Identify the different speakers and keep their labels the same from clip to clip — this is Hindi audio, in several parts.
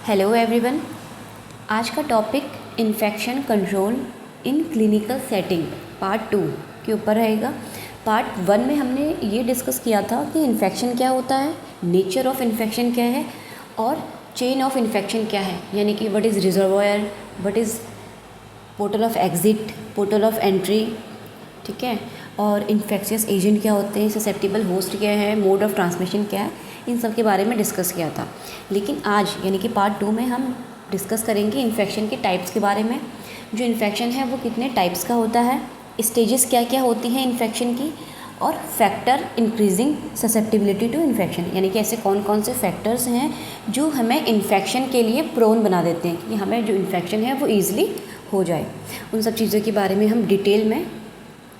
Speaker 1: Hello everyone. आज का topic infection control in clinical setting part 2 के ऊपर रहेगा। पार्ट 1 में हमने ये डिस्कस किया था कि इन्फेक्शन क्या होता है, नेचर ऑफ इन्फेक्शन क्या है और चेन ऑफ इन्फेक्शन क्या है, यानी कि what is reservoir, what is portal of exit, portal of entry, ठीक है, और इन्फेक्शियस एजेंट क्या होते हैं, ससेप्टिबल होस्ट क्या है, मोड ऑफ ट्रांसमिशन क्या है, इन सब के बारे में डिस्कस किया था। लेकिन आज यानी कि पार्ट 2 में हम डिस्कस करेंगे इन्फेक्शन के टाइप्स के बारे में। जो इन्फेक्शन है वो कितने टाइप्स का होता है, स्टेजेस क्या क्या होती हैं इन्फेक्शन की, और factor increasing susceptibility to infection, यानी कि ऐसे कौन कौन से फैक्टर्स हैं जो हमें इन्फेक्शन के लिए प्रोन बना देते हैं कि हमें जो इन्फेक्शन है वो ईज़िली हो जाए। उन सब चीज़ों के बारे में हम डिटेल में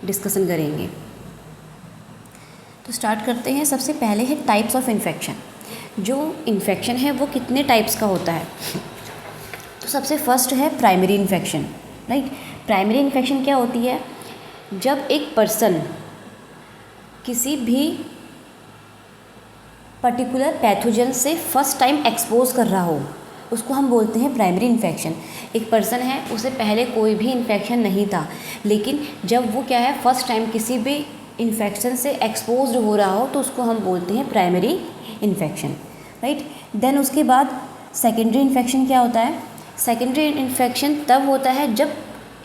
Speaker 1: डिस्कशन करेंगे। तो स्टार्ट करते हैं। सबसे पहले है टाइप्स ऑफ इन्फेक्शन। जो इन्फेक्शन है वो कितने टाइप्स का होता है। तो सबसे फर्स्ट है primary infection, right. Primary infection क्या होती है, जब एक पर्सन किसी भी पर्टिकुलर पैथोजन से फर्स्ट टाइम एक्सपोज कर रहा हो, उसको हम बोलते हैं प्राइमरी इन्फेक्शन। एक पर्सन है, उसे पहले कोई भी इन्फेक्शन नहीं था, लेकिन जब वो क्या है फर्स्ट टाइम किसी भी इन्फेक्शन से एक्सपोज हो रहा हो तो उसको हम बोलते हैं प्राइमरी इन्फेक्शन, राइट। देन उसके बाद सेकेंडरी इन्फेक्शन क्या होता है। सेकेंडरी इन्फेक्शन तब होता है जब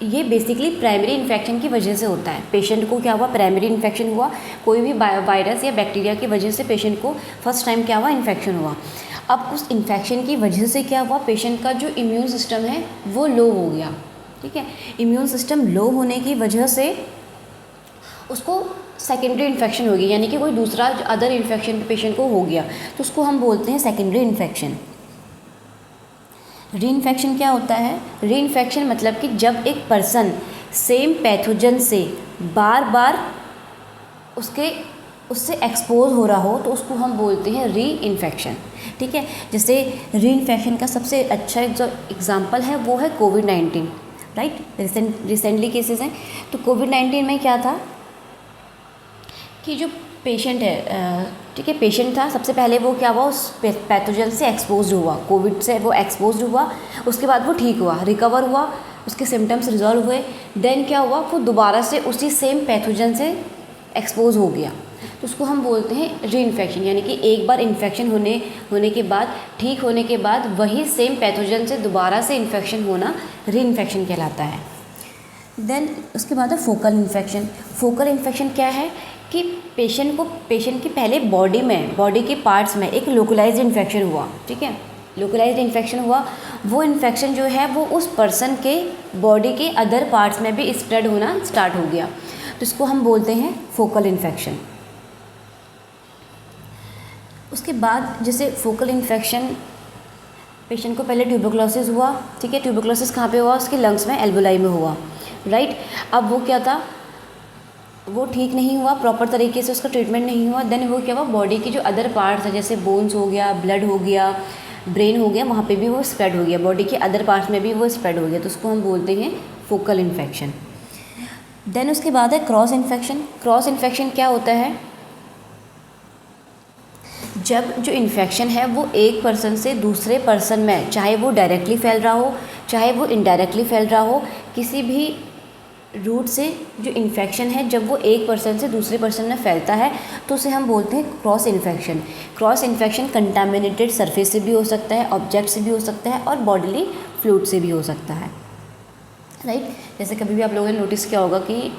Speaker 1: ये बेसिकली प्राइमरी इन्फेक्शन की वजह से होता है। पेशेंट को क्या हुआ, प्राइमरी इन्फेक्शन हुआ, कोई भी वायरस या बैक्टीरिया की वजह से पेशेंट को फर्स्ट टाइम क्या हुआ, इन्फेक्शन हुआ। अब उस इन्फेक्शन की वजह से क्या हुआ, पेशेंट का जो इम्यून सिस्टम है वो लो हो गया, ठीक है। इम्यून सिस्टम लो होने की वजह से उसको सेकेंडरी इन्फेक्शन हो गई, यानी कि कोई दूसरा अदर इन्फेक्शन पेशेंट को हो गया, तो उसको हम बोलते हैं सेकेंडरी इन्फेक्शन। री इन्फेक्शन क्या होता है। री इन्फेक्शन मतलब कि जब एक पर्सन सेम पैथोजन से बार बार उससे एक्सपोज हो रहा हो तो उसको हम बोलते हैं री इन्फेक्शन, ठीक है। जैसे री इन्फेक्शन का सबसे अच्छा जो एग्जाम्पल है वो है कोविड-19, राइट। रिसेंटली केसेस हैं। तो कोविड-19 में क्या था कि जो पेशेंट है, ठीक है, पेशेंट था, सबसे पहले वो क्या हुआ, उस पैथोजन से एक्सपोज हुआ, कोविड से वो एक्सपोज हुआ, उसके बाद वो ठीक हुआ, रिकवर हुआ, उसके सिम्टम्स रिजॉल्व हुए। देन क्या हुआ, वो दोबारा से उसी सेम पैथोजन से एक्सपोज हो गया, तो उसको हम बोलते हैं री इन्फेक्शन, यानी कि एक बार इन्फेक्शन होने के बाद, ठीक होने के बाद वही सेम पैथोजन से दोबारा से इन्फेक्शन होना री इन्फेक्शन कहलाता है। देन उसके बाद है फोकल इन्फेक्शन। फोकल इन्फेक्शन क्या है कि पेशेंट की पहले बॉडी के पार्ट्स में एक लोकलाइज्ड इन्फेक्शन हुआ, ठीक है। लोकलाइज्ड इन्फेक्शन हुआ, वो इन्फेक्शन जो है वो उस पर्सन के बॉडी के अदर पार्ट्स में भी स्प्रेड होना स्टार्ट हो गया, तो इसको हम बोलते हैं फोकल इन्फेक्शन। उसके बाद जैसे फोकल इन्फेक्शन, पेशेंट को पहले ट्यूबरक्लोसिस हुआ, ठीक है। ट्यूबरक्लोसिस कहाँ पे हुआ, उसके लंग्स में, एल्वोलाई में हुआ, राइट। अब वो क्या था, वो ठीक नहीं हुआ, प्रॉपर तरीके से उसका ट्रीटमेंट नहीं हुआ। देन वो क्या हुआ, बॉडी की जो अदर पार्ट्स है जैसे बोन्स हो गया, ब्लड हो गया, ब्रेन हो गया, वहाँ पे भी वो स्प्रेड हो गया, बॉडी के अदर पार्ट्स में भी वो स्प्रेड हो गया, तो उसको हम बोलते हैं फोकल इन्फेक्शन। देन उसके बाद है क्रॉस इन्फेक्शन। क्रॉस इन्फेक्शन क्या होता है, जब जो इन्फेक्शन है वो एक पर्सन से दूसरे पर्सन में, चाहे वो डायरेक्टली फैल रहा हो चाहे वो इनडायरेक्टली फैल रहा हो, किसी भी रूट से जो इन्फेक्शन है जब वो एक पर्सन से दूसरे पर्सन में फैलता है तो उसे हम बोलते हैं cross infection. Cross infection contaminated surface से भी हो सकता है, ऑब्जेक्ट से भी हो सकता है, और बॉडीली फ्लूइड से भी हो सकता है, राइट। जैसे कभी भी आप लोगों ने नोटिस किया होगा कि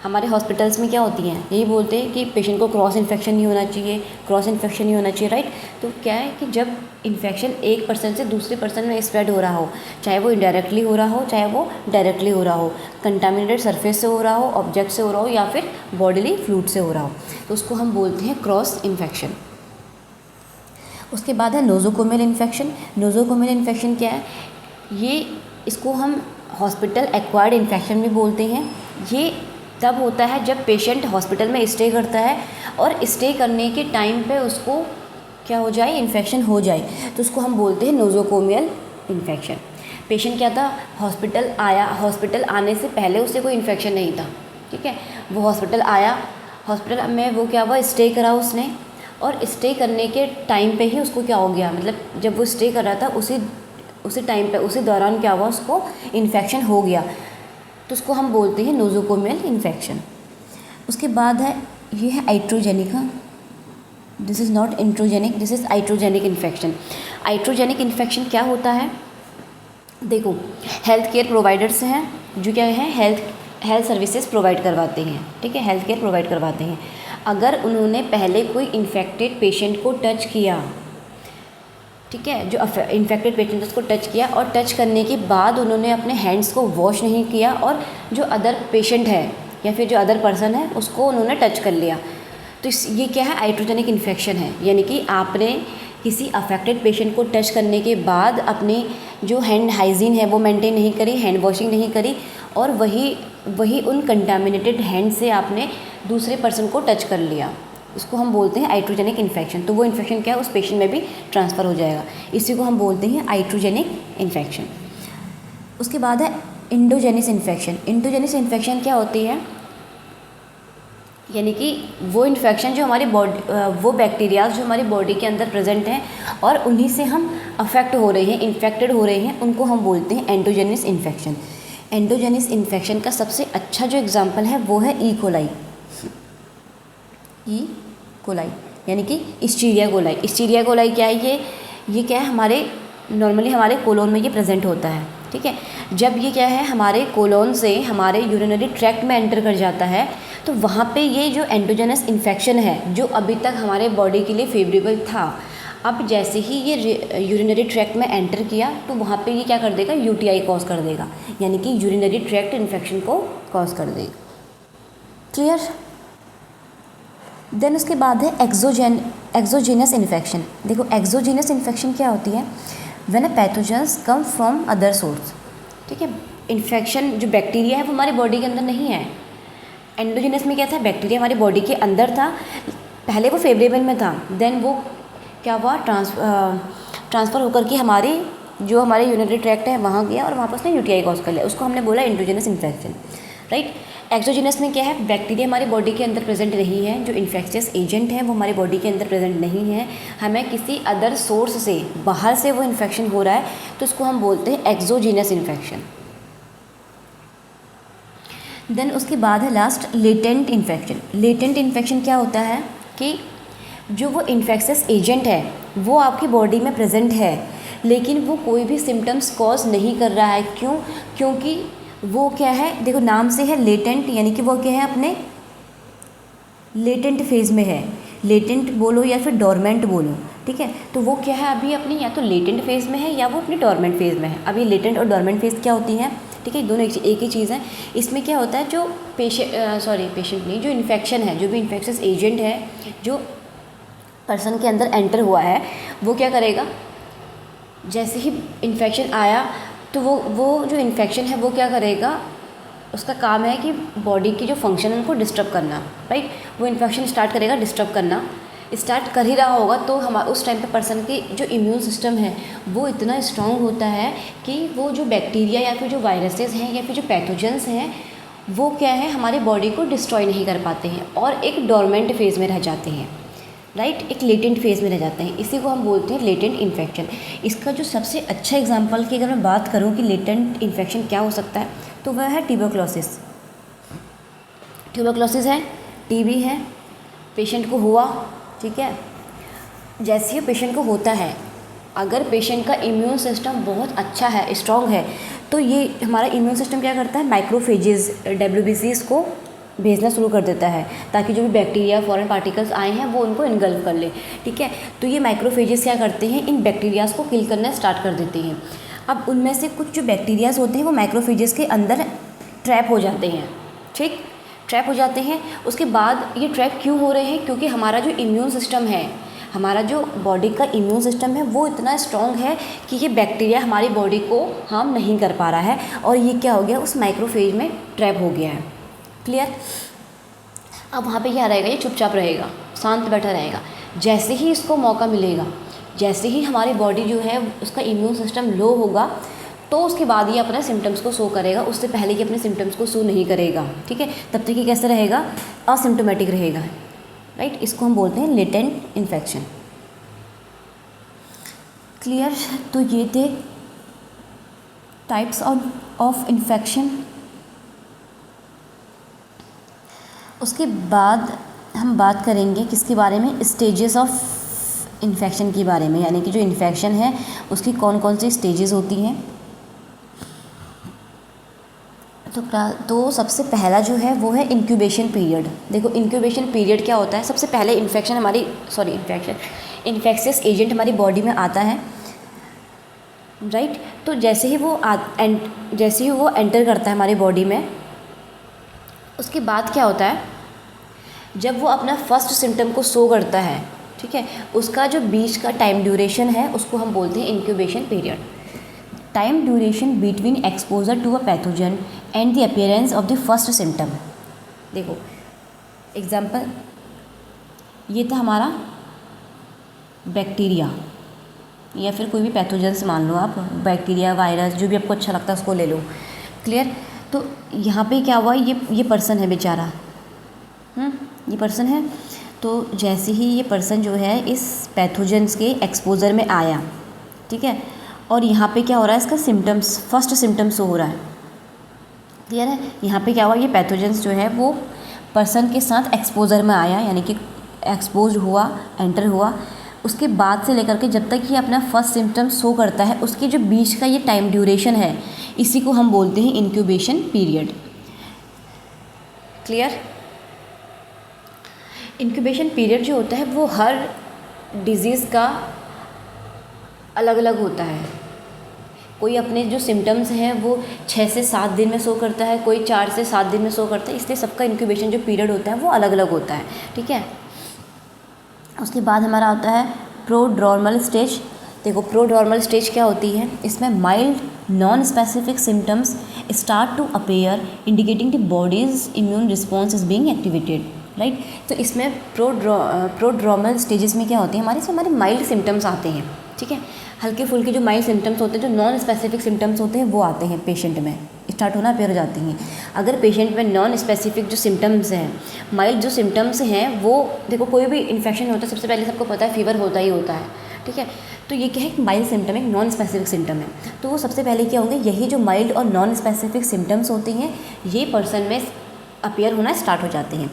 Speaker 1: हमारे हॉस्पिटल्स में क्या होती हैं, यही बोलते हैं कि पेशेंट को क्रॉस इन्फेक्शन नहीं होना चाहिए, क्रॉस इन्फेक्शन नहीं होना चाहिए, राइट। तो क्या है कि जब इन्फेक्शन एक पर्सन से दूसरे पर्सन में स्प्रेड हो रहा हो, चाहे वो इनडायरेक्टली हो रहा हो चाहे वो डायरेक्टली हो रहा हो, कंटामिनेटेड सरफेस से हो रहा हो, ऑब्जेक्ट से हो रहा हो, या फिर बॉडीली फ्लूइड से हो रहा हो, तो उसको हम बोलते हैं क्रॉस इन्फेक्शन। उसके बाद है नोज़ोकोमियल इन्फेक्शन। नोज़ोकोमियल इन्फेक्शन क्या है, इसको हम हॉस्पिटल एक्वायर्ड इन्फेक्शन भी बोलते हैं। ये तब होता है जब पेशेंट हॉस्पिटल में स्टे करता है और स्टे करने के टाइम पे उसको क्या हो जाए, इन्फेक्शन हो जाए, तो उसको हम बोलते हैं नोज़ोकोमियल इन्फेक्शन। पेशेंट क्या था, हॉस्पिटल आने से पहले उसे कोई इन्फेक्शन नहीं था, ठीक है। वो हॉस्पिटल आया, हॉस्पिटल में वो क्या हुआ, स्टे करा उसने, और स्टे करने के टाइम पे ही उसको क्या हो गया, मतलब जब वो स्टे कर रहा था उसी टाइम पे, उसी दौरान क्या हुआ, उसको इन्फेक्शन हो गया, तो उसको हम बोलते हैं नोज़ोकोमियल इन्फेक्शन। उसके बाद है, ये है iatrogenic. This is not इंट्रोजेनिक, this is iatrogenic infection. Iatrogenic infection क्या होता है, देखो हेल्थ केयर प्रोवाइडर्स हैं जो क्या है, हेल्थ सर्विसेज प्रोवाइड करवाते हैं, ठीक है, हेल्थ केयर प्रोवाइड करवाते हैं। अगर उन्होंने पहले कोई इन्फेक्टेड पेशेंट को टच किया, ठीक है, जो इन्फेक्टेड पेशेंट उसको टच किया और टच करने के बाद उन्होंने अपने हैंड्स को वॉश नहीं किया और जो अदर पेशेंट है या फिर जो अदर पर्सन है उसको उन्होंने टच कर लिया, तो ये क्या है, आइट्रोजेनिक इन्फेक्शन है। यानी कि आपने किसी अफेक्टेड पेशेंट को टच करने के बाद अपनी जो हैंड हाइजीन है वो मेंटेन नहीं करी, हैंड वॉशिंग नहीं करी, और वही उन कंटामिनेटेड हैंड से आपने दूसरे पर्सन को टच कर लिया, उसको हम बोलते हैं आइट्रोजेनिक इन्फेक्शन। तो वो इन्फेक्शन क्या है, उस पेशेंट में भी ट्रांसफ़र हो जाएगा, इसी को हम बोलते हैं आइट्रोजेनिक इन्फेक्शन। उसके बाद है इंडोजेनिस इन्फेक्शन। इंडोजेनिस इन्फेक्शन क्या होती है, यानी कि वो इन्फेक्शन जो हमारी बॉडी, वो बैक्टीरियाज जो हमारी बॉडी के अंदर प्रेजेंट हैं और उन्हीं से हम अफेक्ट हो रहे हैं, इन्फेक्टेड हो रहे हैं, उनको हम बोलते हैं एंडोजेनिस इन्फेक्शन। एंडोजेनिस इन्फेक्शन का सबसे अच्छा जो एग्जांपल है वो है ई कोलाई। ई कोलाई यानी कि इस्चीरिया कोलाई। इस्चीरिया कोलाई क्या है, ये क्या है, हमारे नॉर्मली हमारे कोलोन में ये प्रेजेंट होता है, ठीक है। जब ये क्या है, हमारे कोलोन से हमारे यूरिनरी ट्रैक्ट में एंटर कर जाता है, तो वहाँ पे ये जो एंडोजेनस इन्फेक्शन है जो अभी तक हमारे बॉडी के लिए फेवरेबल था, अब जैसे ही ये यूरिनरी ट्रैक्ट में एंटर किया तो वहाँ पे ये क्या कर देगा, यूटीआई कॉज कर देगा, यानी कि यूरिनरी ट्रैक्ट इन्फेक्शन को कॉज कर देगा। क्लियर। देन उसके बाद है एक्सोजेनस इन्फेक्शन। देखो एक्सोजेनस इन्फेक्शन क्या होती है, when a pathogens come from other source, ठीक है। इन्फेक्शन जो बैक्टीरिया है वो हमारी बॉडी के अंदर नहीं है। एंडोजेनस में क्या था, बैक्टीरिया हमारी बॉडी के अंदर था, पहले वो फेवरेबल में था, देन वो क्या हुआ, ट्रांसफ़र होकर के हमारे यूरिनरी ट्रैक्ट है वहाँ गया और वहाँ पर उसने यूटीआई कॉज कर लिया, उसको हमने बोला एंडोजेनस इन्फेक्शन, राइट। एक्सोजेनस में क्या है, बैक्टीरिया हमारी बॉडी के अंदर प्रेजेंट नहीं है, जो इन्फेक्शियस एजेंट है वो हमारी बॉडी के अंदर प्रेजेंट नहीं है, हमें किसी अदर सोर्स से, बाहर से वो इन्फेक्शन हो रहा है, तो उसको हम बोलते हैं एक्सोजेनस इन्फेक्शन। देन उसके बाद है last latent infection. Latent infection क्या होता है कि जो वो इन्फेक्शियस एजेंट है वो आपकी बॉडी में प्रेजेंट है, लेकिन वो कोई भी सिम्टम्स कॉज नहीं कर रहा है। क्यों? क्योंकि वो क्या है, देखो नाम से है लेटेंट, यानी कि वो क्या है, अपने लेटेंट फेज़ में है। लेटेंट बोलो या फिर डोरमेंट बोलो, ठीक है। तो वो क्या है, अभी अपनी या तो लेटेंट फेज़ में है या वो अपनी डोरमेंट फेज़ में है। अभी लेटेंट और डोरमेंट फेज़ क्या होती हैं, ठीक है, दोनों एक ही चीज़ है। इसमें क्या होता है, जो पेशेंट नहीं, जो इन्फेक्शन है, जो भी इन्फेक्शियस एजेंट है जो पर्सन के अंदर एंटर हुआ है, वो क्या करेगा, जैसे ही इन्फेक्शन आया तो वो जो इन्फेक्शन है वो क्या करेगा, उसका काम है कि बॉडी की जो फंक्शन है उनको डिस्टर्ब करना, राइट। वो इन्फेक्शन स्टार्ट करेगा डिस्टर्ब करना, स्टार्ट कर ही रहा होगा, तो उस टाइम पे पर्सन की जो इम्यून सिस्टम है वो इतना स्ट्रॉन्ग होता है कि वो जो बैक्टीरिया या फिर जो वायरसेस हैं या फिर जो पैथोजेंस हैं वो क्या है, हमारे बॉडी को डिस्ट्रॉय नहीं कर पाते हैं और एक डोरमेंट फेज़ में रह जाते हैं, राइट, एक लेटेंट फेज़ में रह जाते हैं। इसी को हम बोलते हैं लेटेंट इन्फेक्शन। इसका जो सबसे अच्छा एग्जांपल की अगर मैं बात करूं कि लेटेंट इन्फेक्शन क्या हो सकता है, तो वह है ट्यूबरक्लोसिस। ट्यूबरक्लोसिस है, टीबी है, पेशेंट को हुआ, ठीक है। जैसे ही पेशेंट को होता है, अगर पेशेंट का इम्यून सिस्टम बहुत अच्छा है, स्ट्रॉन्ग है, तो ये हमारा इम्यून सिस्टम क्या करता है, माइक्रोफेजेस, WBCs को भेजना शुरू कर देता है, ताकि जो भी बैक्टीरिया, फॉरेन पार्टिकल्स आए हैं वो उनको इनगल्फ कर ले, ठीक है। तो ये माइक्रोफेजेस क्या करते हैं, इन बैक्टीरियाज़ को किल करना स्टार्ट कर देते हैं। अब उनमें से कुछ जो बैक्टीरियाज़ होते हैं वो माइक्रोफेजेस के अंदर ट्रैप हो जाते हैं, ठीक, ट्रैप हो जाते हैं। उसके बाद ये ट्रैप क्यों हो रहे हैं, क्योंकि हमारा जो इम्यून सिस्टम है, हमारा जो बॉडी का इम्यून सिस्टम है वो इतना स्ट्रॉन्ग है कि ये बैक्टीरिया हमारी बॉडी को हार्म नहीं कर पा रहा है और ये क्या हो गया, उस माइक्रोफेज में ट्रैप हो गया है। क्लियर। अब वहाँ पे क्या रहेगा, ये चुपचाप रहेगा, शांत बैठा रहेगा। जैसे ही इसको मौका मिलेगा, जैसे ही हमारी बॉडी जो है उसका इम्यून सिस्टम लो होगा, तो उसके बाद ये अपने सिम्टम्स को शो करेगा, उससे पहले ये अपने सिम्टम्स को शो नहीं करेगा, ठीक है। तब तक ये कैसे रहेगा, असिम्टोमेटिक रहेगा, राइट, इसको हम बोलते हैं लेटेंट इन्फेक्शन। क्लियर, तो ये थे टाइप्स ऑफ इन्फेक्शन। उसके बाद हम बात करेंगे किसके बारे में, स्टेजेस ऑफ इन्फेक्शन के बारे में, यानी कि जो इन्फेक्शन है उसकी कौन कौन सी स्टेजेस होती हैं। तो सबसे पहला जो है वो है इंक्यूबेशन पीरियड। देखो इंक्यूबेशन पीरियड क्या होता है, सबसे पहले इन्फेक्शियस एजेंट हमारी बॉडी में आता है, राइट। तो जैसे ही वो एंटर करता है हमारी बॉडी में, उसके बाद क्या होता है, जब वो अपना फर्स्ट सिम्टम को शो करता है, ठीक है, उसका जो बीच का टाइम ड्यूरेशन है उसको हम बोलते हैं incubation period. Time duration between exposure to a pathogen and the appearance of the first symptom. देखो एग्जाम्पल, ये था हमारा बैक्टीरिया या फिर कोई भी पैथोजन से मान लो आप, बैक्टीरिया, वायरस, जो भी आपको अच्छा लगता है उसको ले लो। क्लियर, तो यहाँ पे क्या हुआ, ये पर्सन है बेचारा, ये पर्सन है। तो जैसे ही ये पर्सन जो है इस पैथोजेंस के एक्सपोजर में आया, ठीक है, और यहाँ पे क्या हो रहा है, इसका सिम्टम्स, फर्स्ट सिम्टम्स हो रहा है। क्लियर है, यहाँ पे क्या हुआ, ये पैथोजेंस जो है वो पर्सन के साथ एक्सपोजर में आया, यानी कि एक्सपोज हुआ, एंटर हुआ। उसके बाद से लेकर के जब तक ये अपना फर्स्ट सिम्टम शो करता है, उसके जो बीच का ये टाइम ड्यूरेशन है, इसी को हम बोलते हैं incubation period. Clear, incubation period जो होता है वो हर डिजीज़ का अलग अलग होता है। कोई अपने जो सिम्टम्स हैं वो 6 से 7 दिन में शो करता है, कोई 4 से 7 दिन में शो करता है, इसलिए सबका इंक्यूबेशन जो पीरियड होता है वो अलग अलग होता है, ठीक है। उसके बाद हमारा आता है प्रोड्रोमल स्टेज। देखो प्रोड्रोमल स्टेज क्या होती है, इसमें mild non specific symptoms start to appear indicating the body's immune response is being activated, right. तो इसमें प्रोड्रोमल स्टेजेस में क्या होती है, हमारे माइल्ड सिम्टम्स आते हैं, ठीक है, हल्के फुल्के जो माइल्ड सिम्टम्स होते हैं, जो नॉन स्पेसिफिक सिम्टम्स होते हैं वो आते हैं पेशेंट में, स्टार्ट होना अपीयर हो जाती हैं। अगर पेशेंट में नॉन स्पेसिफिक जो सिम्टम्स हैं, माइल्ड जो सिम्टम्स हैं, वो देखो कोई भी इन्फेक्शन होता है सबसे पहले सबको पता है फीवर होता ही होता है, ठीक है। तो ये क्या है, एक माइल्ड सिम्टम, एक नॉन स्पेसिफिक सिम्टम है। तो वो सबसे पहले क्या होंगे, यही जो माइल्ड और नॉन स्पेसिफिक सिम्टम्स होते हैं ये पर्सन में अपीयर होना स्टार्ट हो जाते हैं।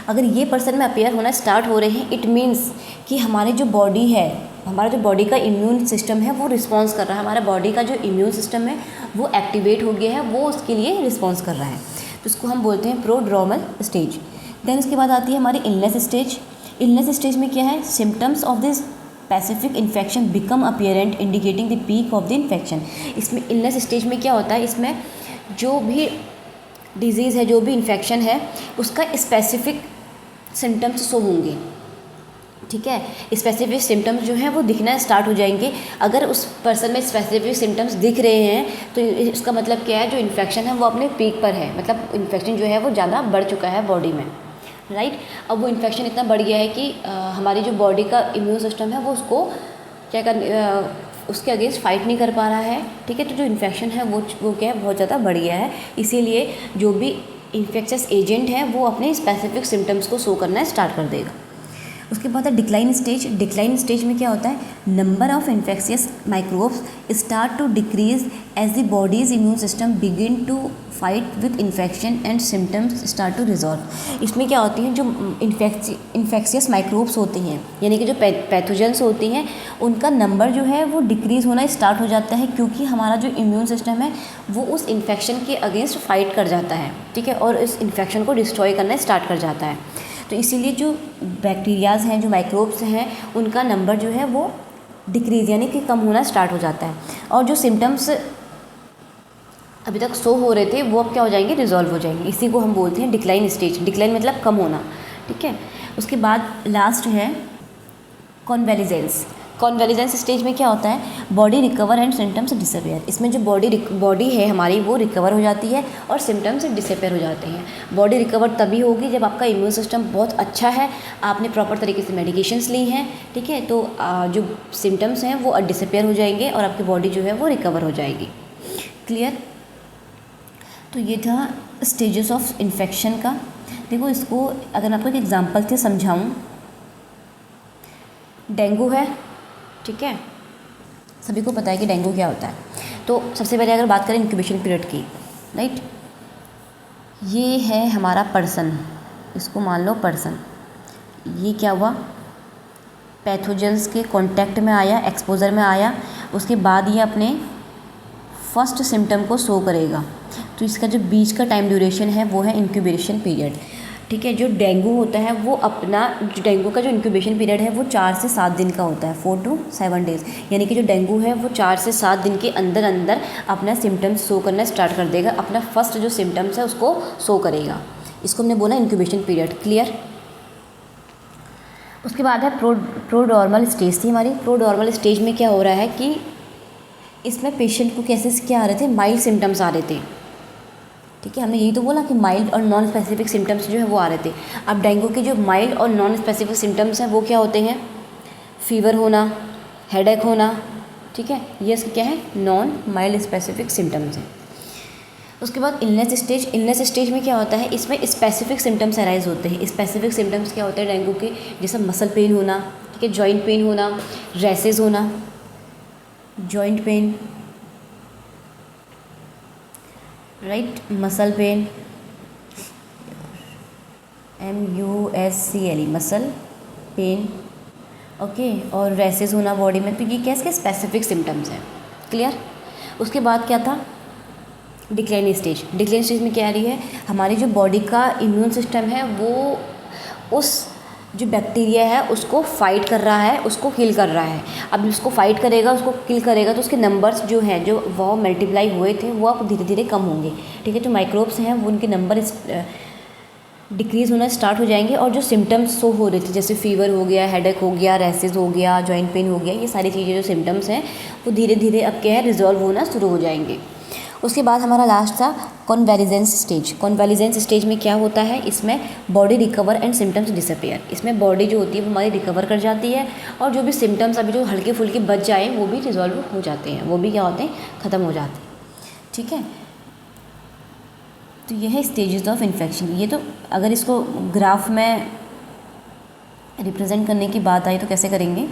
Speaker 1: अगर ये पर्सन में अपीयर होना स्टार्ट हो रहे हैं, इट मीन्स कि हमारी जो बॉडी है, हमारा जो बॉडी का इम्यून सिस्टम है वो रिस्पॉन्स कर रहा है, हमारा बॉडी का जो इम्यून सिस्टम है वो एक्टिवेट हो गया है, वो उसके लिए रिस्पॉन्स कर रहा है। तो इसको हम बोलते हैं प्रोड्रोमल स्टेज। देन उसके बाद आती है हमारी इलनेस स्टेज। इलनेस स्टेज में क्या है, symptoms of this specific infection become apparent indicating the peak of the infection. इसमें इलनेस स्टेज में क्या होता है, इसमें जो भी डिजीज़ है, जो भी इन्फेक्शन है, उसका स्पेसिफिक सिम्टम्स शो होंगे, ठीक है। स्पेसिफिक सिम्टम्स जो हैं वो दिखना स्टार्ट हो जाएंगे। अगर उस पर्सन में स्पेसिफिक सिम्टम्स दिख रहे हैं तो इसका मतलब क्या है, जो इन्फेक्शन है वो अपने पीक पर है, मतलब इन्फेक्शन जो है वो ज़्यादा बढ़ चुका है बॉडी में, राइट। अब वो इन्फेक्शन इतना बढ़ गया है कि हमारी जो बॉडी का इम्यून सिस्टम है वो उसको क्या कर उसके अगेंस्ट फाइट नहीं कर पा रहा है, ठीक है। तो जो इन्फेक्शन है वो क्या है, बहुत ज़्यादा बढ़ गया है। इसीलिए जो भी इन्फेक्शियस एजेंट है वो अपने स्पेसिफिक सिम्टम्स को शो करना स्टार्ट कर देगा। उसके बाद है डिक्लाइन स्टेज। डिक्लाइन स्टेज में क्या होता है, number of infectious microbes start to decrease as the body's immune system begin to fight with infection and symptoms start to resolve. इसमें क्या होती हैं, जो इन्फेक्शियस माइक्रोब्स होती हैं, यानी कि जो पैथोजेंस होती हैं, उनका नंबर जो है वो डिक्रीज़ होना स्टार्ट हो जाता है, क्योंकि हमारा जो इम्यून सिस्टम है वो उस इन्फेक्शन के अगेंस्ट फाइट कर जाता है, ठीक है, और इस इन्फेक्शन को डिस्ट्रॉय करना स्टार्ट कर जाता है। तो इसीलिए जो बैक्टीरियाज़ हैं, जो माइक्रोब्स हैं, उनका नंबर जो है वो डिक्रीज़ यानी कि कम होना स्टार्ट हो जाता है, और जो सिम्टम्स अभी तक शो हो रहे थे वो अब क्या हो जाएंगे, रिजॉल्व हो जाएंगे। इसी को हम बोलते हैं डिक्लाइन स्टेज। डिक्लाइन मतलब कम होना, ठीक है। उसके बाद लास्ट है कॉन्वेलिजेंस। कॉन्वेलिजेंस स्टेज में क्या होता है, body recover and symptoms disappear. इसमें जो बॉडी है हमारी वो रिकवर हो जाती है और सिम्टम्स डिसअपियर हो जाते हैं। बॉडी रिकवर तभी होगी जब आपका इम्यून सिस्टम बहुत अच्छा है, आपने प्रॉपर तरीके से मेडिकेशंस ली हैं, ठीक है, तो जो सिम्टम्स हैं वो डिसअपियर हो जाएंगे और आपकी बॉडी जो है वो रिकवर हो जाएगी। क्लियर। तो ये था स्टेजेस ऑफ इन्फेक्शन का। देखो इसको अगर मैं आपको एक एग्जांपल से समझाऊं डेंगू है, ठीक है, सभी को पता है कि डेंगू क्या होता है। तो सबसे पहले अगर बात करें इंक्यूबेशन पीरियड की, राइट, ये है हमारा पर्सन, इसको मान लो पर्सन, ये क्या हुआ, पैथोजेंस के कांटेक्ट में आया, एक्सपोजर में आया, उसके बाद ये अपने फर्स्ट सिम्टम को शो करेगा। तो इसका जो बीच का टाइम ड्यूरेशन है वो है इंक्यूबेशन पीरियड, ठीक है। जो डेंगू होता है वो अपना, जो डेंगू का जो इंक्यूबेशन पीरियड है वो 4 से 7 दिन का होता है, 4 to 7 डेज़, यानी कि जो डेंगू है वो 4 से 7 दिन के अंदर अंदर अपना सिम्टम्स शो करना स्टार्ट कर देगा, अपना फर्स्ट जो सिम्टम्स है उसको शो करेगा। इसको हमने बोला इंक्यूबेशन पीरियड, क्लियर। उसके बाद है प्रोडॉर्मल स्टेज थी हमारी। प्रोडॉर्मल स्टेज में क्या हो रहा है कि इसमें पेशेंट को कैसे क्या आ रहे थे, माइल्ड सिम्टम्स आ रहे थे, ठीक है। हमने यही तो बोला कि माइल्ड और नॉन स्पेसिफिक सिम्टम्स जो है वो आ रहे थे। अब डेंगू के जो माइल्ड और नॉन स्पेसिफिक सिम्टम्स हैं वो क्या होते हैं, फीवर होना, हेडेक होना, ठीक है, ये इसके क्या है, नॉन माइल्ड स्पेसिफिक सिम्टम्स हैं। उसके बाद इलनेस स्टेज। इलनेस स्टेज में क्या होता है, इसमें स्पेसिफिक सिम्टम्स अराइज होते हैं। स्पेसिफिक सिम्टम्स क्या होते हैं डेंगू के, जैसे मसल पेन होना, ठीक है, जॉइंट पेन होना, रैसेस होना, joint pain, right, muscle pain, MUSCLE muscle pain, okay, और रैसेस होना बॉडी में। तो ये कैसे स्पेसिफिक सिम्टम्स हैं, क्लियर। उसके बाद क्या था, डिक्लाइन स्टेज। डिक्लाइन स्टेज में क्या आ रही है, हमारी जो बॉडी का इम्यून सिस्टम है वो उस जो बैक्टीरिया है उसको फाइट कर रहा है, उसको किल कर रहा है। अब उसको फाइट करेगा, उसको किल करेगा, तो उसके नंबर्स जो हैं, जो वो मल्टीप्लाई हुए थे वो अब धीरे धीरे कम होंगे, ठीक है। जो माइक्रोब्स हैं वो उनके नंबर डिक्रीज़ होना स्टार्ट हो जाएंगे, और जो सिम्टम्स शो हो रहे थे जैसे फीवर हो गया, हेडेक हो गया, रैसेस हो गया, जॉइंट पेन हो गया, ये सारी चीज़ें जो सिम्टम्स हैं वो धीरे धीरे अब क्या है, रिजॉल्व होना शुरू हो जाएंगे। उसके बाद हमारा लास्ट था कॉन्वेलिजेंस स्टेज। कॉन्वेलिजेंस स्टेज में क्या होता है, इसमें body recover and symptoms disappear. इसमें बॉडी जो होती है वो हमारी रिकवर कर जाती है, और जो भी सिम्टम्स अभी जो हल्के फुल्के बच जाए वो भी रिजॉल्व हो जाते हैं, वो भी क्या होते हैं, ख़त्म हो जाते हैं, ठीक है। तो यह है स्टेजेस ऑफ इन्फेक्शन। ये तो अगर इसको ग्राफ में रिप्रेजेंट करने की बात आई तो कैसे करेंगे,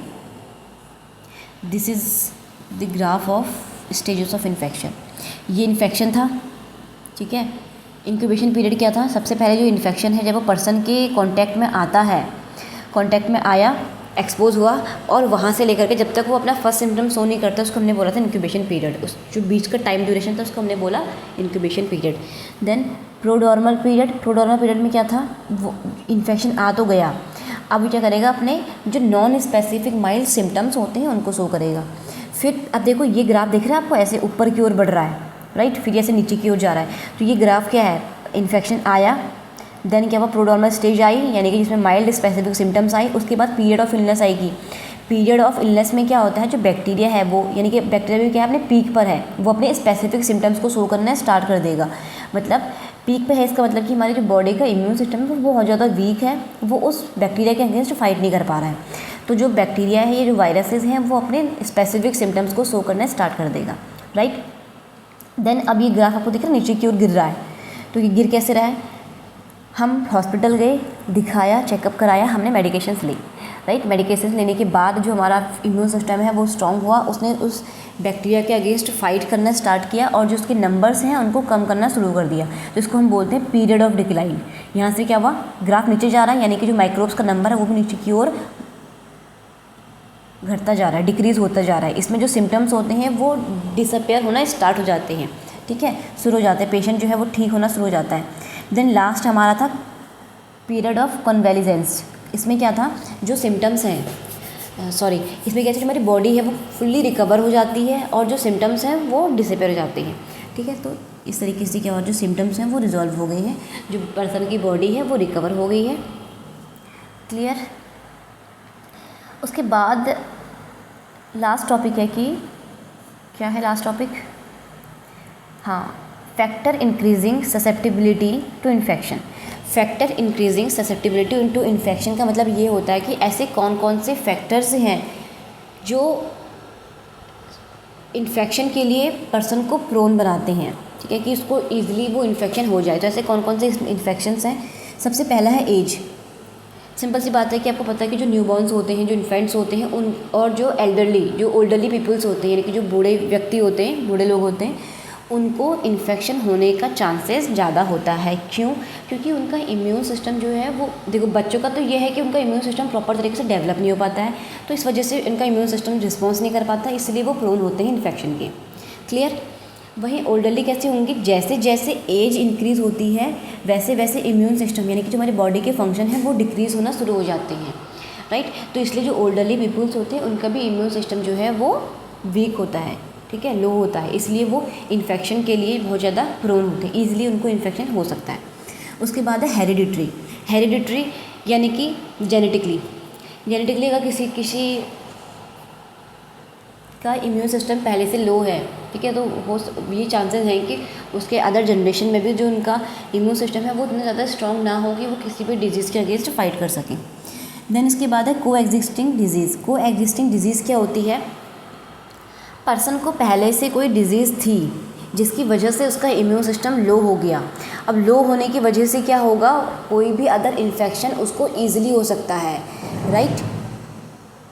Speaker 1: this is the graph of stages of infection. ये इन्फेक्शन था, ठीक है। इंक्यूबेशन पीरियड क्या था, सबसे पहले जो इन्फेक्शन है जब वो पर्सन के कांटेक्ट में आता है, कांटेक्ट में आया, एक्सपोज हुआ, और वहाँ से लेकर के जब तक वो अपना फर्स्ट सिम्टम शो नहीं करता उसको हमने बोला था इंक्यूबेशन पीरियड। उस जो बीच का टाइम ड्यूरेशन था उसको हमने बोला incubation period. Then prodromal period. Prodromal period में क्या था, वो इन्फेक्शन आ तो गया, अब वो क्या करेगा, अपने जो नॉन स्पेसिफिक माइल्ड सिम्टम्स होते हैं उनको शो करेगा। फिर अब देखो ये ग्राफ दिख रहा है आपको, ऐसे ऊपर की ओर बढ़ रहा है, राइट, फिर ऐसे नीचे की ओर जा रहा है। तो ये ग्राफ क्या है, इन्फेक्शन आया, देन क्या हुआ, प्रोडॉर्मल स्टेज आई, यानी कि जिसमें माइल्ड स्पेसिफिक सिम्टम्स आई, उसके बाद पीरियड ऑफ इलनेस आएगी। पीरियड ऑफ इलनेस में क्या होता है, जो बैक्टीरिया है वो, यानी कि बैक्टीरिया भी क्या है, अपने पीक पर है, वो अपने स्पेसिफिक सिम्टम्स को शो करना स्टार्ट कर देगा। मतलब पीक पे है, इसका मतलब कि हमारी जो बॉडी का इम्यून सिस्टम है वो बहुत ज़्यादा वीक है, वो उस बैक्टीरिया के अगेंस्ट फाइट नहीं कर पा रहा है। तो जो बैक्टीरिया है, ये जो वायरसेस हैं, वो अपने स्पेसिफिक सिम्टम्स को शो करना स्टार्ट कर देगा, राइट। देन अब ये ग्राफ आपको दिख रहा है नीचे की ओर गिर रहा है, तो ये गिर कैसे रहा है, हम हॉस्पिटल गए, दिखाया, चेकअप कराया, हमने मेडिकेशंस ली, राइट। मेडिकेशंस लेने के बाद जो हमारा इम्यून सिस्टम है वो स्ट्रॉन्ग हुआ, उसने उस बैक्टीरिया के अगेंस्ट फाइट करना स्टार्ट किया, और जो उसके नंबर्स हैं उनको कम करना शुरू कर दिया, तो इसको हम बोलते हैं पीरियड ऑफ डिक्लाइन। यहाँ से क्या हुआ, ग्राफ नीचे जा रहा है, यानी कि जो माइक्रोब्स का नंबर है वो भी नीचे की ओर घटता जा रहा है, डिक्रीज़ होता जा रहा है। इसमें जो सिम्टम्स होते हैं वो डिसअपेयर होना स्टार्ट हो जाते हैं, ठीक है, शुरू हो जाते हैं, पेशेंट जो है वो ठीक होना शुरू हो जाता है। देन लास्ट हमारा था पीरियड ऑफ कन्वेलिजेंस। इसमें क्या था, जो सिम्टम्स हैं, इसमें क्या है, हमारी बॉडी है वो फुल्ली रिकवर हो जाती है, और जो सिम्टम्स हैं वो डिसअपेयर हो जाते हैं, ठीक है। तो इस तरीके से क्या हुआ, जो सिम्टम्स हैं वो रिजॉल्व हो गए हैं, जो पर्सन की बॉडी है वो रिकवर हो गई है, क्लियर। उसके बाद लास्ट टॉपिक है कि क्या है लास्ट टॉपिक, हाँ, factor increasing susceptibility to infection. Factor increasing susceptibility to infection का मतलब ये होता है कि ऐसे कौन कौन से फैक्टर्स हैं जो इन्फेक्शन के लिए पर्सन को प्रोन बनाते हैं, ठीक है, कि उसको ईजिली वो इन्फेक्शन हो जाए। तो ऐसे कौन कौन से इन्फेक्शंस हैं, सबसे पहला है एज। सिंपल सी बात है कि आपको पता है कि जो न्यूबॉर्न्स होते हैं, जो इन्फेंट्स होते हैं, उन और जो ओल्डरली पीपल्स होते हैं, यानी कि जो बूढ़े व्यक्ति होते हैं, बूढ़े लोग होते हैं, उनको इन्फेक्शन होने का चांसेस ज़्यादा होता है। क्यों? क्योंकि उनका इम्यून सिस्टम जो है वो, देखो बच्चों का तो ये है कि उनका इम्यून सिस्टम प्रॉपर तरीके से डेवलप नहीं हो पाता है, तो इस वजह से उनका इम्यून सिस्टम रिस्पॉन्स नहीं कर पाता, इसलिए वो प्रोन होते हैं इन्फेक्शन के। क्लियर? वहीं ओल्डरली कैसे होंगे? जैसे जैसे एज इंक्रीज़ होती है वैसे वैसे इम्यून सिस्टम, यानी कि जो हमारी बॉडी के फंक्शन हैं वो डिक्रीज़ होना शुरू हो जाते हैं, राइट। तो इसलिए जो ओल्डरली पीपल्स होते हैं उनका भी इम्यून सिस्टम जो है वो वीक होता है, ठीक है, लो होता है, इसलिए वो इन्फेक्शन के लिए बहुत ज़्यादा प्रोन होते हैं, ईजिली उनको इन्फेक्शन हो सकता है। उसके बाद है हेरिडिटरी यानी कि जेनेटिकली अगर किसी का इम्यून सिस्टम पहले से लो है, ठीक है, तो ये चांसेस हैं कि उसके अदर जनरेशन में भी जो उनका इम्यून सिस्टम है वो उतना ज़्यादा स्ट्रॉन्ग ना हो कि वो किसी भी डिजीज़ के अगेंस्ट फाइट कर सकें। देन इसके बाद है कोएग्जिस्टिंग डिजीज़ क्या होती है? पर्सन को पहले से कोई डिजीज़ थी जिसकी वजह से उसका इम्यून सिस्टम लो हो गया। अब लो होने की वजह से क्या होगा? कोई भी अदर इन्फेक्शन उसको ईजिली हो सकता है, राइट।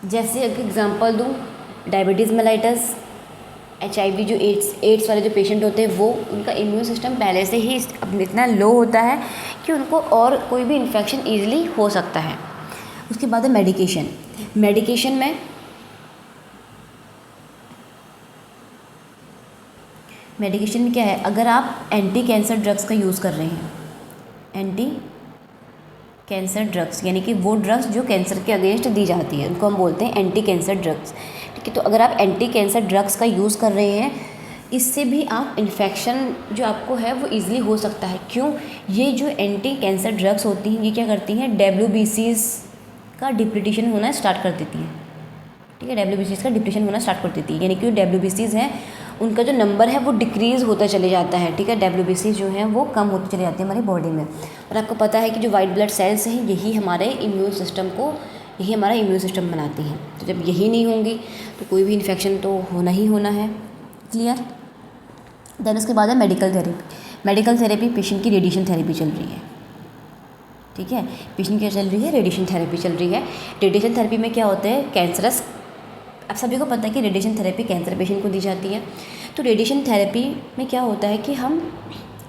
Speaker 1: जैसे एक एग्जांपल दूँ, डायबिटीज़ मेलाइटस, HIV, जो एड्स वाले जो पेशेंट होते हैं वो, उनका इम्यून सिस्टम पहले से ही इतना लो होता है कि उनको और कोई भी इन्फेक्शन ईजिली हो सकता है। उसके बाद है मेडिकेशन में क्या है? अगर आप एंटी कैंसर ड्रग्स का यूज़ कर रहे हैं, एंटी कैंसर ड्रग्स यानी कि वो ड्रग्स जो कैंसर के अगेंस्ट दी जाती है उनको हम बोलते हैं एंटी कैंसर ड्रग्स, ठीक है। तो अगर आप एंटी कैंसर ड्रग्स का यूज़ कर रहे हैं, इससे भी आप इन्फेक्शन जो आपको है वो ईजिली हो सकता है। क्यों? ये जो एंटी कैंसर ड्रग्स होती हैं ये क्या करती हैं? WBCs का डिप्लीशन होना स्टार्ट कर देती हैं, ठीक है, WBCs का डिप्लीशन होना स्टार्ट कर देती है, यानी कि जो WBCs हैं उनका जो नंबर है वो डिक्रीज़ होता चले जाता है, ठीक है। WBCs जो हैं वो कम होती चली जाती है हमारी बॉडी में। और आपको पता है कि जो वाइट ब्लड सेल्स हैं यही हमारा इम्यून सिस्टम बनाती हैं। तो जब यही नहीं होंगी तो कोई भी इन्फेक्शन तो होना ही होना है। क्लियर? देन उसके बाद है मेडिकल थेरेपी पेशेंट की रेडिएशन थेरेपी चल रही है, ठीक है। पेशेंट क्या चल रही है? रेडिएशन थेरेपी चल रही है। रेडिएशन थेरेपी में क्या होता है? कैंसरस, आप सभी को पता है कि रेडिएशन थेरेपी कैंसर पेशेंट को दी जाती है। तो रेडिएशन थेरेपी में क्या होता है कि हम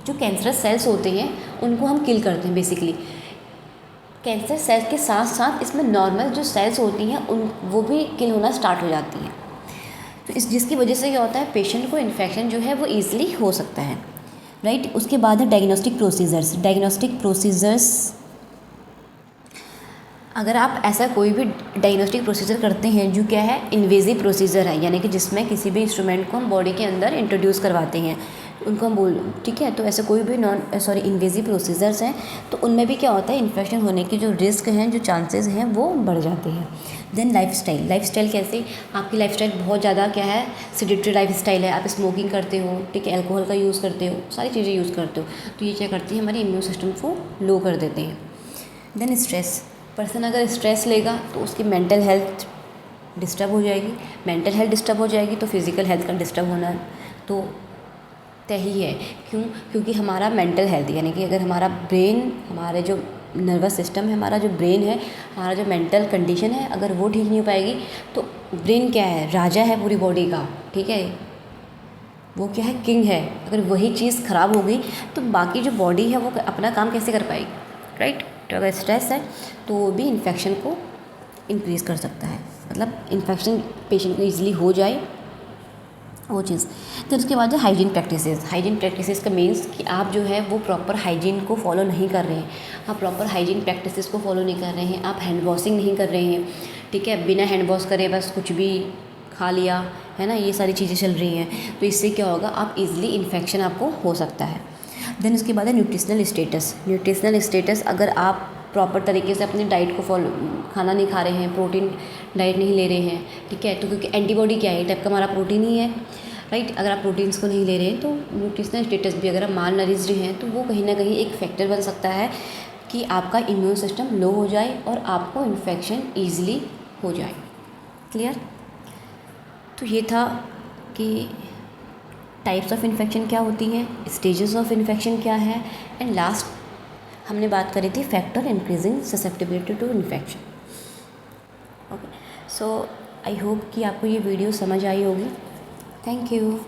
Speaker 1: जो कैंसरस सेल्स होते हैं उनको हम किल करते हैं। बेसिकली कैंसर सेल्स के साथ साथ इसमें नॉर्मल जो सेल्स होती हैं वो भी किल होना स्टार्ट हो जाती हैं। तो जिसकी वजह से क्या होता है? पेशेंट को इन्फेक्शन जो है वो ईजिली हो सकता है, राइट। उसके बाद है डायग्नोस्टिक प्रोसीजर्स। अगर आप ऐसा कोई भी डायग्नोस्टिक प्रोसीजर करते हैं जो क्या है? इन्वेजिव प्रोसीजर है, यानी कि जिसमें किसी भी इंस्ट्रूमेंट को हम बॉडी के अंदर इंट्रोड्यूस करवाते हैं, उनको हम ठीक है। तो ऐसे कोई भी इन्वेजिव प्रोसीजर्स हैं तो उनमें भी क्या होता है? इन्फेक्शन होने की जो रिस्क हैं, जो चांसेस हैं वो बढ़ जाते हैं। देन लाइफस्टाइल कैसे? आपकी लाइफस्टाइल बहुत ज़्यादा क्या है? सेडेंटरी लाइफस्टाइल है, आप स्मोकिंग करते हो, ठीक है, अल्कोहल का यूज़ करते हो, सारी चीज़ें यूज़ करते हो, तो ये क्या करती है? हमारे इम्यून सिस्टम को लो कर देते हैं। देन स्ट्रेस, पर्सन अगर स्ट्रेस लेगा तो उसकी मेंटल हेल्थ डिस्टर्ब हो जाएगी, तो फिज़िकल हेल्थ का डिस्टर्ब होना तो तय ही है। क्यों? क्योंकि हमारा मेंटल हेल्थ यानी कि अगर हमारा ब्रेन, हमारे जो नर्वस सिस्टम है, हमारा जो ब्रेन है, हमारा जो मेंटल कंडीशन है, अगर वो ठीक नहीं हो पाएगी तो ब्रेन क्या है? राजा है पूरी बॉडी का, ठीक है, वो क्या है? किंग है। अगर वही चीज़ ख़राब हो गई तो बाकी जो बॉडी है वो अपना काम कैसे कर पाएगी, राइट। तो अगर स्ट्रेस है तो वो भी इन्फेक्शन को इंक्रीज़ कर सकता है, मतलब इन्फेक्शन पेशेंट को ईजिली हो जाए वो चीज़। तो उसके बाद है हाइजीन प्रैक्टिसेस का मीन्स कि आप जो है वो प्रॉपर हाइजीन को फॉलो नहीं कर रहे हैं, आप प्रॉपर हाइजीन प्रैक्टिसेस को फॉलो नहीं कर रहे हैं, आप हैंड वॉशिंग नहीं कर रहे हैं, ठीक है, बिना हैंड वॉश करे बस कुछ भी खा लिया है ना, ये सारी चीज़ें चल रही हैं, तो इससे क्या होगा? आप इजीली इन्फेक्शन आपको हो सकता है। देन उसके बाद है न्यूट्रिशनल स्टेटस। अगर आप प्रॉपर तरीके से अपनी डाइट को फॉलो, खाना नहीं खा रहे हैं, प्रोटीन डाइट नहीं ले रहे हैं, ठीक है, तो क्योंकि एंटीबॉडी क्या है? टाइप का हमारा प्रोटीन ही है, राइट। अगर आप प्रोटीन्स को नहीं ले रहे हैं तो न्यूट्रिशनल स्टेटस भी, अगर आप माल नरिश्ड हैं तो वो कहीं ना कहीं एक फैक्टर बन सकता है कि आपका इम्यून सिस्टम लो हो जाए और आपको इन्फेक्शन ईजिली हो जाए। क्लियर? तो ये था कि टाइप्स ऑफ इन्फेक्शन क्या होती हैं, स्टेजेस ऑफ इन्फेक्शन क्या है, एंड लास्ट हमने बात करी थी factor increasing susceptibility to infection. Okay, so I hope कि आपको ये वीडियो समझ आई होगी। Thank you.